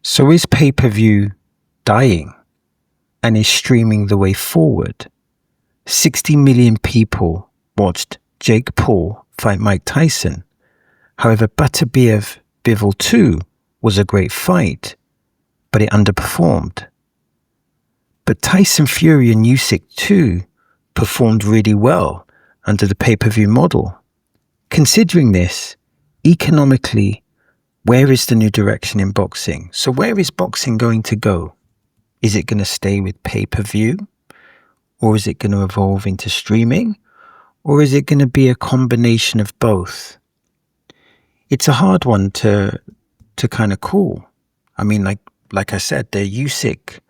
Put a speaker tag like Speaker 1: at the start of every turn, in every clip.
Speaker 1: So is pay-per-view dying and is streaming the way forward? 60 million people watched Jake Paul fight Mike Tyson. However, Beterbiev Bivol 2 was a great fight, but it underperformed. But Tyson Fury and Usyk 2 performed really well under the pay-per-view model. Considering this, economically, where is the new direction in boxing? So where is boxing going to go? Is it going to stay with pay-per-view? Or is it going to evolve into streaming? Or is it going to be a combination of both? It's a hard one to kind of call. I mean, like I said, the Usyk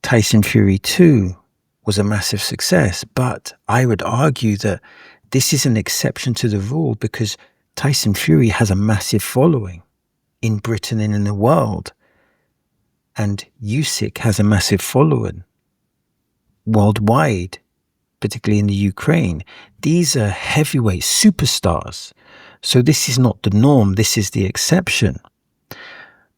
Speaker 1: Tyson Fury 2 was a massive success, but I would argue that this is an exception to the rule because Tyson Fury has a massive following in Britain and in the world, and Usyk has a massive following worldwide, particularly in the Ukraine. These are heavyweight superstars, so this is not the norm, this is the exception.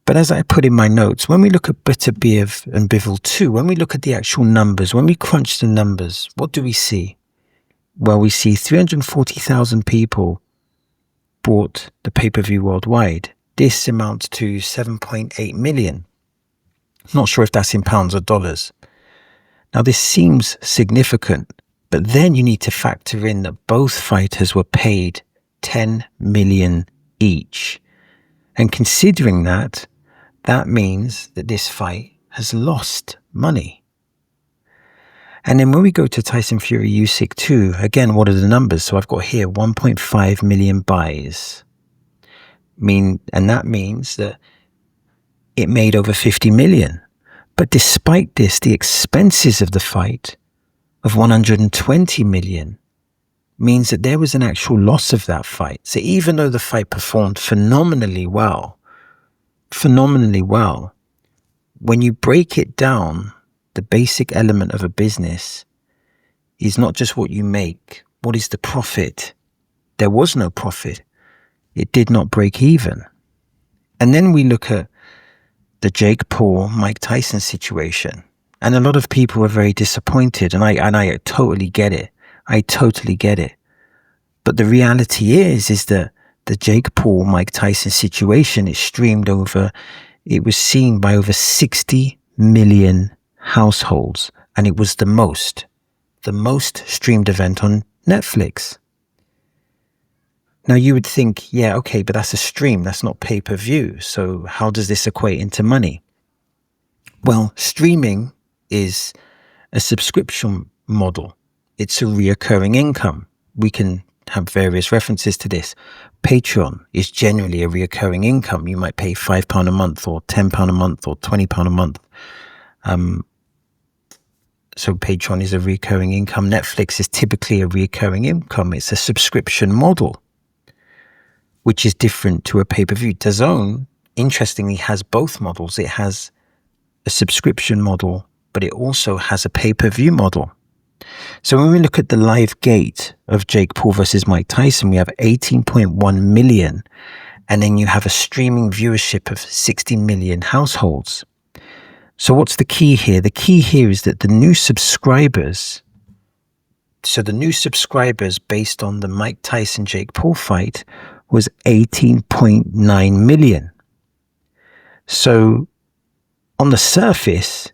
Speaker 1: But as I put in my notes, when we look at Beterbiev and Bivol 2, when we look at the actual numbers, when we crunch the numbers, what do we see? Well, we see 340,000 people bought the pay-per-view worldwide. This amounts to 7.8 million. Not sure if that's in pounds or dollars. Now, this seems significant, but then you need to factor in that both fighters were paid 10 million each. And considering that, that means that this fight has lost money. And then when we go to Tyson Fury Usyk 2, again, what are the numbers? So I've got here 1.5 million buys. And that means that it made over 50 million. But despite this, the expenses of the fight of 120 million means that there was an actual loss of that fight. So even though the fight performed phenomenally well, when you break it down, the basic element of a business is not just what you make. What is the profit? There was no profit. It did not break even. And then we look at the Jake Paul, Mike Tyson situation. And a lot of people were very disappointed. And I totally get it. I totally get it. But the reality is that the Jake Paul, Mike Tyson situation is streamed over, it was seen by over 60 million households. And it was the most streamed event on Netflix. Now you would think, yeah, okay, but that's a stream, that's not pay-per-view. So how does this equate into money? Well, streaming is a subscription model. It's a reoccurring income. We can have various references to this. Patreon is generally a reoccurring income. You might pay £5 a month or £10 a month or £20 a month. So Patreon is a recurring income. Netflix is typically a recurring income. It's a subscription model, which is different to a pay-per-view. DAZN, interestingly, has both models. It has a subscription model, but it also has a pay-per-view model. So when we look at the live gate of Jake Paul versus Mike Tyson, we have 18.1 million, and then you have a streaming viewership of 60 million households. So what's the key here? The key here is that the new subscribers based on the Mike Tyson Jake Paul fight was 18.9 million. So on the surface,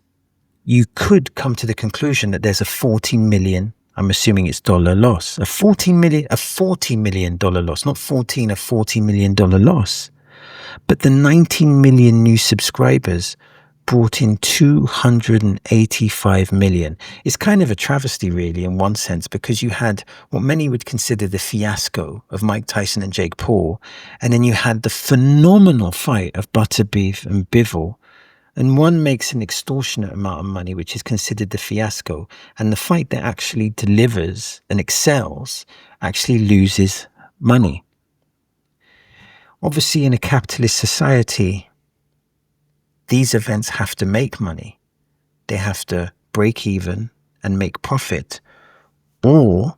Speaker 1: you could come to the conclusion that there's a 40 million, I'm assuming it's dollar loss, a $40 million loss, not 14, a $40 million loss. But the 19 million new subscribers brought in 285 million. It's kind of a travesty, really, in one sense, because you had what many would consider the fiasco of Mike Tyson and Jake Paul, and then you had the phenomenal fight of Beterbiev and Bivol, and one makes an extortionate amount of money, which is considered the fiasco, and the fight that actually delivers and excels actually loses money. Obviously, in a capitalist society, these events have to make money. They have to break even and make profit, or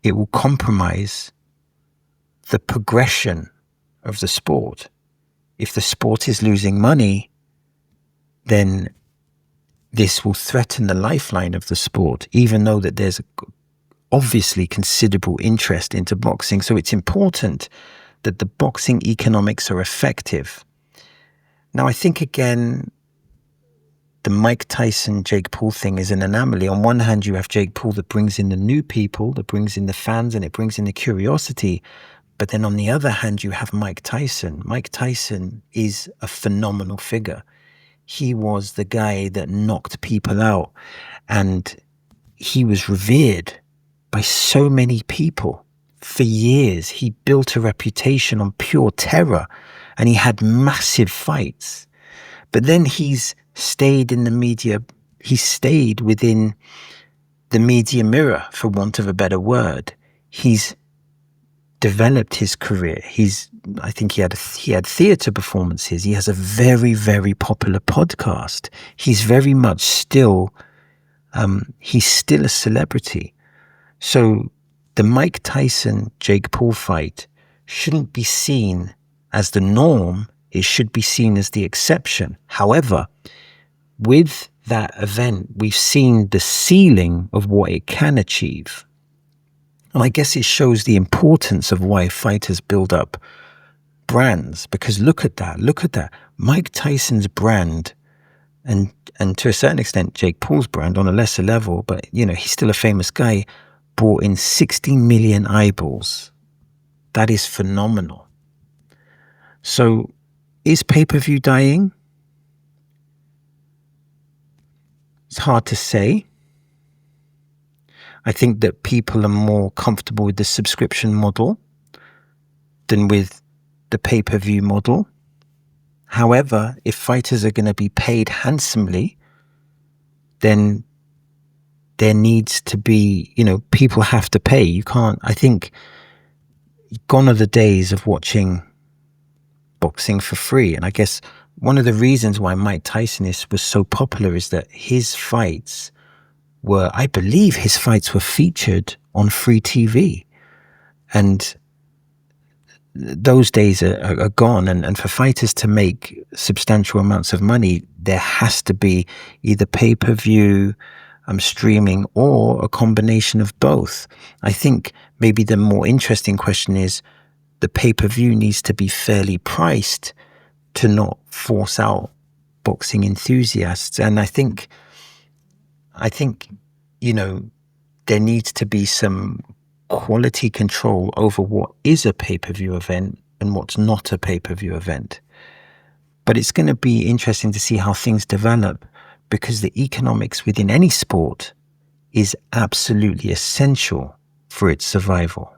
Speaker 1: it will compromise the progression of the sport. if the sport is losing money, then this will threaten the lifeline of the sport, even though that there's obviously considerable interest into boxing. So it's important that the boxing economics are effective. Now, I think, again, the Mike Tyson, Jake Paul thing is an anomaly. On one hand, you have Jake Paul that brings in the new people, that brings in the fans, and it brings in the curiosity. But then on the other hand, you have Mike Tyson. Mike Tyson is a phenomenal figure. He was the guy that knocked people out, and he was revered by so many people for years. He built a reputation on pure terror, and he had massive fights. But then he's stayed in the media. He stayed within the media mirror, for want of a better word. He's developed his career. I think he had theatre performances. He has a very, very popular podcast. He's very much still, he's still a celebrity. So the Mike Tyson, Jake Paul fight shouldn't be seen as the norm. It should be seen as the exception. However, with that event, we've seen the ceiling of what it can achieve. And I guess it shows the importance of why fighters build up brands, because look at that. Mike Tyson's brand, and to a certain extent Jake Paul's brand on a lesser level, but he's still a famous guy, brought in 60 million eyeballs. That is phenomenal. So is pay-per-view dying? It's hard to say. I think that people are more comfortable with the subscription model than with the pay-per-view model. However, if fighters are going to be paid handsomely, then there needs to be, people have to pay. You can't, I think, gone are the days of watching boxing for free. And I guess one of the reasons why Mike Tyson was so popular is that his fights were, I believe his fights were featured on free TV. And those days are gone. And for fighters to make substantial amounts of money, there has to be either pay-per-view, streaming, or a combination of both. I think maybe the more interesting question is the pay-per-view needs to be fairly priced to not force out boxing enthusiasts. And I think, there needs to be some quality control over what is a pay-per-view event and what's not a pay-per-view event. But it's going to be interesting to see how things develop, because the economics within any sport is absolutely essential for its survival.